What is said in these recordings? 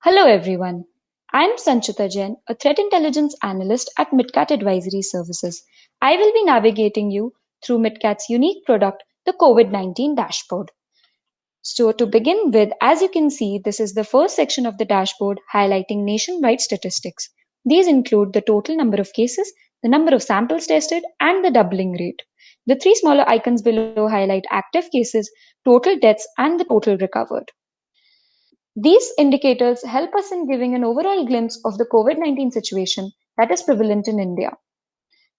Hello everyone. I'm Sanchita Jain, a threat intelligence analyst at MitKat Advisory Services. I will be navigating you through MitKat's unique product, the COVID-19 dashboard. So to begin with, as you can see, this is the first section of the dashboard highlighting nationwide statistics. These include the total number of cases, the number of samples tested, and the doubling rate. The three smaller icons below highlight active cases, total deaths, and the total recovered. These indicators help us in giving an overall glimpse of the COVID-19 situation that is prevalent in India.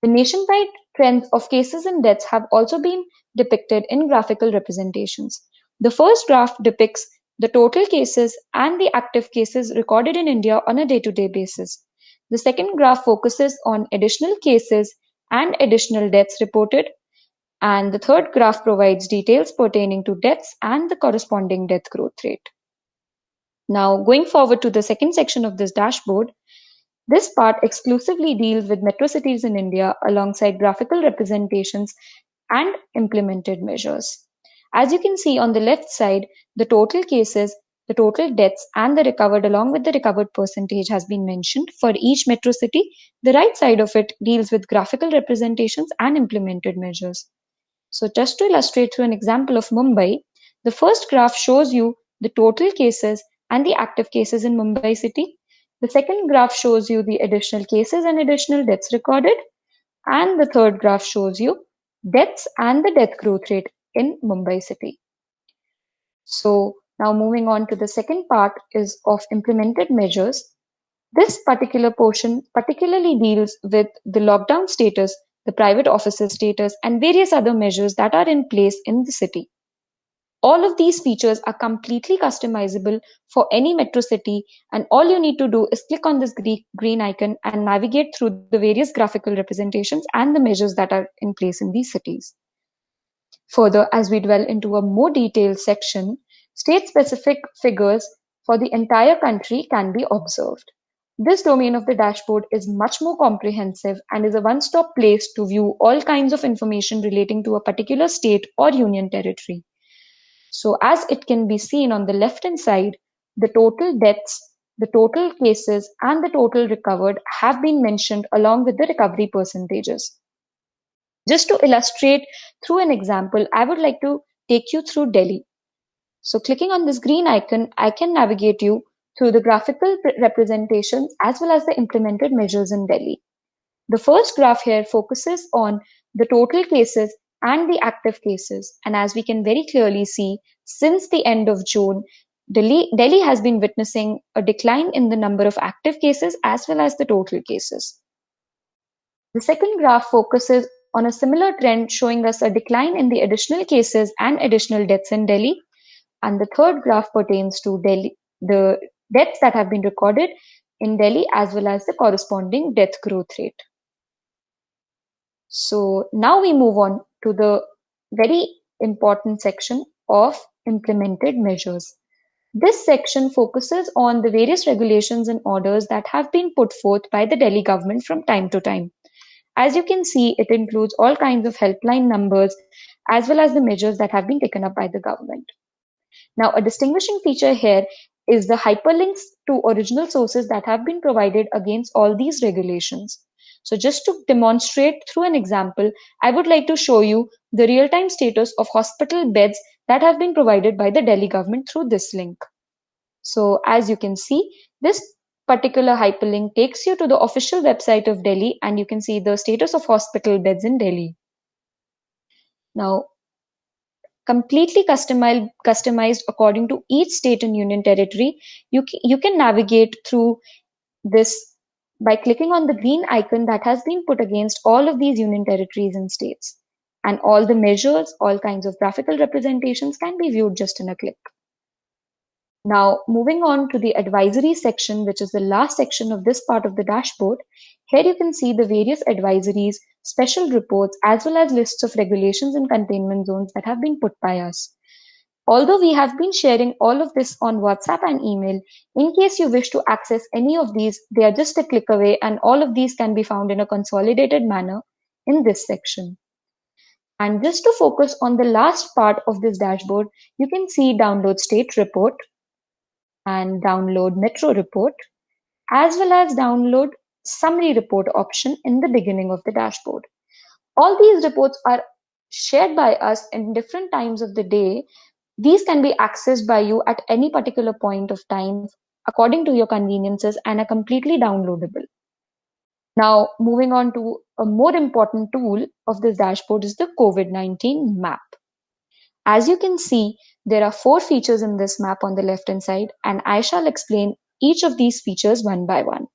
The nationwide trends of cases and deaths have also been depicted in graphical representations. The first graph depicts the total cases and the active cases recorded in India on a day-to-day basis. The second graph focuses on additional cases and additional deaths reported, and the third graph provides details pertaining to deaths and the corresponding death growth rate. Now, going forward to the second section of this dashboard, this part exclusively deals with metro cities in India alongside graphical representations and implemented measures. As you can see on the left side, the total cases, the total deaths, and the recovered along with the recovered percentage has been mentioned for each metro city. The right side of it deals with graphical representations and implemented measures. So just to illustrate through an example of Mumbai, the first graph shows you the total cases and the active cases in Mumbai city. The second graph shows you the additional cases and additional deaths recorded. And the third graph shows you deaths and the death growth rate in Mumbai city. So now moving on to the second part is of implemented measures. This particular portion particularly deals with the lockdown status, the private offices status, and various other measures that are in place in the city. All of these features are completely customizable for any metro city, and all you need to do is click on this green icon and navigate through the various graphical representations and the measures that are in place in these cities. Further, as we dwell into a more detailed section, state-specific figures for the entire country can be observed. This domain of the dashboard is much more comprehensive and is a one-stop place to view all kinds of information relating to a particular state or union territory. So as it can be seen on the left-hand side, the total deaths, the total cases, and the total recovered have been mentioned along with the recovery percentages. Just to illustrate through an example, I would like to take you through Delhi. So clicking on this green icon, I can navigate you through the graphical representations as well as the implemented measures in Delhi. The first graph here focuses on the total cases and the active cases. And as we can very clearly see, since the end of June, Delhi has been witnessing a decline in the number of active cases as well as the total cases. The second graph focuses on a similar trend showing us a decline in the additional cases and additional deaths in Delhi. And the third graph pertains to Delhi, the deaths that have been recorded in Delhi as well as the corresponding death growth rate. So now we move on to the very important section of implemented measures. This section focuses on the various regulations and orders that have been put forth by the Delhi government from time to time. As you can see, it includes all kinds of helpline numbers as well as the measures that have been taken up by the government. Now, a distinguishing feature here is the hyperlinks to original sources that have been provided against all these regulations. So just to demonstrate through an example, I would like to show you the real-time status of hospital beds that have been provided by the Delhi government through this link. So as you can see, this particular hyperlink takes you to the official website of Delhi and you can see the status of hospital beds in Delhi. Now, completely customized according to each state and union territory, you can navigate through this by clicking on the green icon that has been put against all of these union territories and states. And all the measures, all kinds of graphical representations can be viewed just in a click. Now, moving on to the advisory section, which is the last section of this part of the dashboard, here you can see the various advisories, special reports, as well as lists of regulations and containment zones that have been put by us. Although we have been sharing all of this on WhatsApp and email, in case you wish to access any of these, they are just a click away and all of these can be found in a consolidated manner in this section. And just to focus on the last part of this dashboard, you can see download state report. and download metro report, as well as download summary report option in the beginning of the dashboard. All these reports are shared by us in different times of the day. These can be accessed by you at any particular point of time according to your conveniences and are completely downloadable. Now, moving on to a more important tool of this dashboard is the COVID-19 map. As you can see, there are 4 features in this map on the left hand side, and I shall explain each of these features one by one.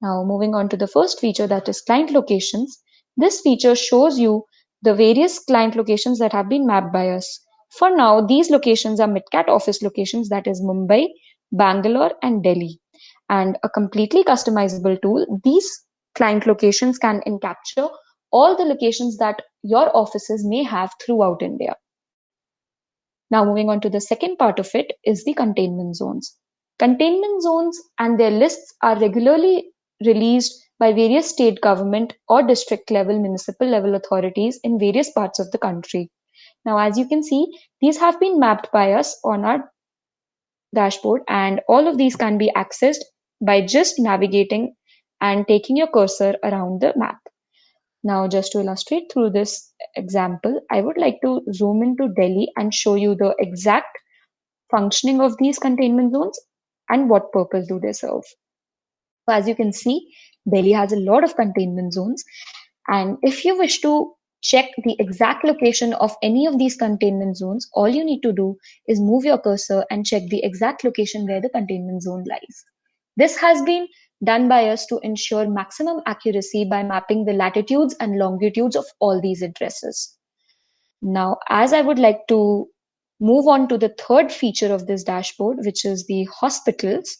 Now, moving on to the first feature, that is client locations. This feature shows you the various client locations that have been mapped by us. For now, these locations are MitKat office locations, that is Mumbai, Bangalore, and Delhi. And a completely customizable tool, these client locations can capture all the locations that your offices may have throughout India. Now, moving on to the second part of it is the containment zones. Containment zones and their lists are regularly released by various state government or district level, municipal level authorities in various parts of the country. Now, as you can see, these have been mapped by us on our dashboard, and all of these can be accessed by just navigating and taking your cursor around the map. Now, just to illustrate through this example, I would like to zoom into Delhi and show you the exact functioning of these containment zones and what purpose do they serve. So as you can see, Delhi has a lot of containment zones, and if you wish to check the exact location of any of these containment zones, all you need to do is move your cursor and check the exact location where the containment zone lies. This has been done by us to ensure maximum accuracy by mapping the latitudes and longitudes of all these addresses. Now, as I would like to move on to the third feature of this dashboard, which is the hospitals.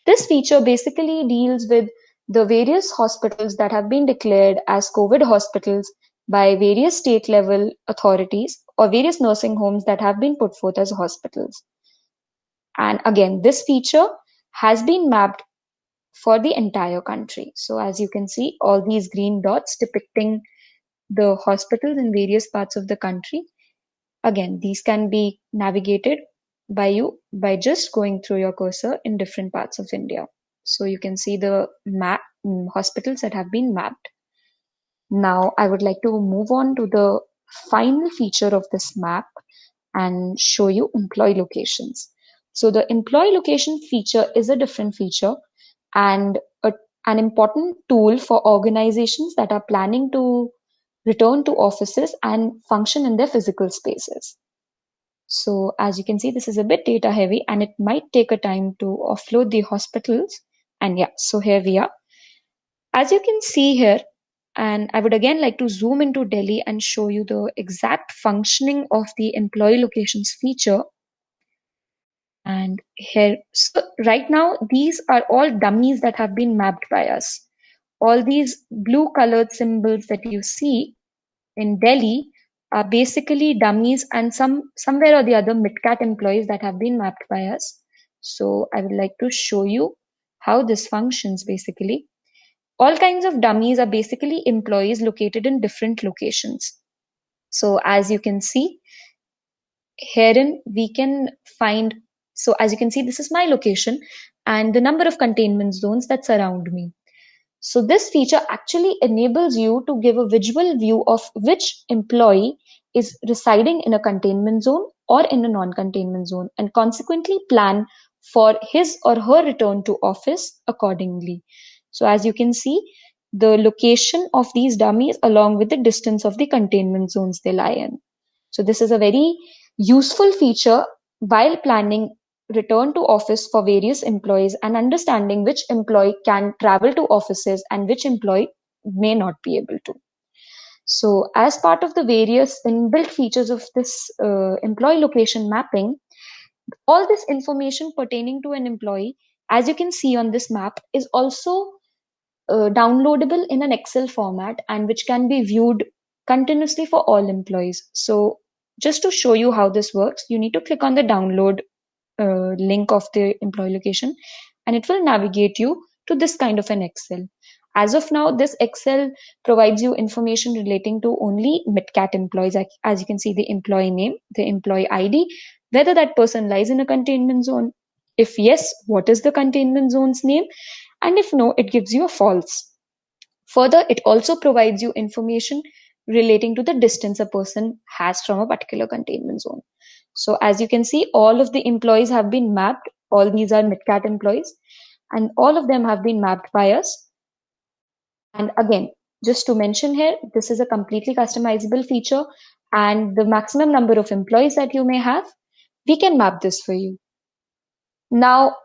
This feature basically deals with the various hospitals that have been declared as COVID hospitals by various state level authorities or various nursing homes that have been put forth as hospitals. And again, this feature has been mapped for the entire country. So as you can see, all these green dots depicting the hospitals in various parts of the country. Again, these can be navigated by you by just going through your cursor in different parts of India. So you can see the hospitals that have been mapped. Now, I would like to move on to the final feature of this map and show you employee locations. So the employee location feature is a different feature and an important tool for organizations that are planning to return to offices and function in their physical spaces. So as you can see, this is a bit data heavy and it might take a time to offload the hospitals. And yeah, so here we are. As you can see here, and I would again like to zoom into Delhi and show you the exact functioning of the employee locations feature. And here, so right now, these are all dummies that have been mapped by us. All these blue colored symbols that you see in Delhi are basically dummies and somewhere or the other MitKat employees that have been mapped by us. So I would like to show you how this functions basically. All kinds of dummies are basically employees located in different locations. So as you can see, herein we can find, so as you can see, this is my location and the number of containment zones that surround me. So this feature actually enables you to give a visual view of which employee is residing in a containment zone or in a non-containment zone and consequently plan for his or her return to office accordingly. So as you can see, the location of these dummies along with the distance of the containment zones they lie in. So this is a very useful feature while planning return to office for various employees and understanding which employee can travel to offices and which employee may not be able to. So as part of the various inbuilt features of this employee location mapping, all this information pertaining to an employee, as you can see on this map, is also downloadable in an Excel format and which can be viewed continuously for all employees. So just to show you how this works, you need to click on the download link of the employee location and it will navigate you to this kind of an Excel. As of now, this Excel provides you information relating to only MitKat employees. As you can see, the employee name, the employee ID, whether that person lies in a containment zone, If yes, what is the containment zone's name? And if no, it gives you a false. Further, it also provides you information relating to the distance a person has from a particular containment zone. So as you can see, all of the employees have been mapped. All these are MitKat employees, and all of them have been mapped by us. And again, just to mention here, this is a completely customizable feature, and the maximum number of employees that you may have, we can map this for you. Now,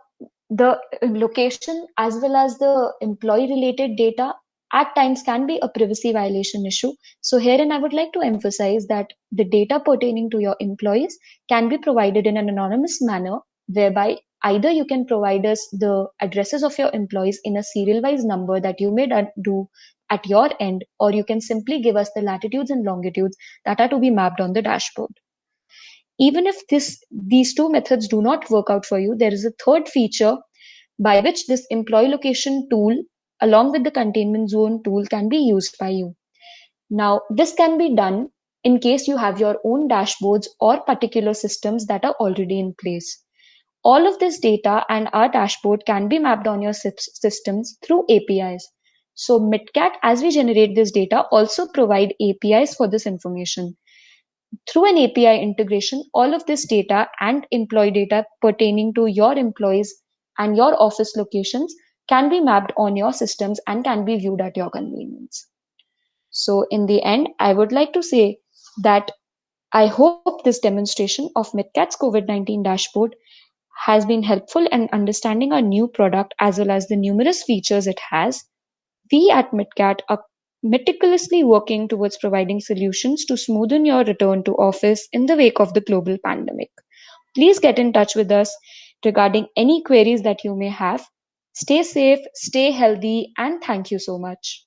the location as well as the employee related data at times can be a privacy violation issue. So herein I would like to emphasize that the data pertaining to your employees can be provided in an anonymous manner, whereby either you can provide us the addresses of your employees in a serial wise number that you may do at your end, or you can simply give us the latitudes and longitudes that are to be mapped on the dashboard. Even if these two methods do not work out for you, there is a third feature by which this employee location tool along with the containment zone tool can be used by you. Now, this can be done in case you have your own dashboards or particular systems that are already in place. All of this data and our dashboard can be mapped on your systems through APIs. So MitKat, as we generate this data, also provide APIs for this information. Through an API integration, all of this data and employee data pertaining to your employees and your office locations can be mapped on your systems and can be viewed at your convenience. So, in the end, I would like to say that I hope this demonstration of MitKat's COVID-19 dashboard has been helpful in understanding our new product as well as the numerous features it has. We at MitKat are meticulously working towards providing solutions to smoothen your return to office in the wake of the global pandemic. Please get in touch with us regarding any queries that you may have. Stay safe, stay healthy, and thank you so much.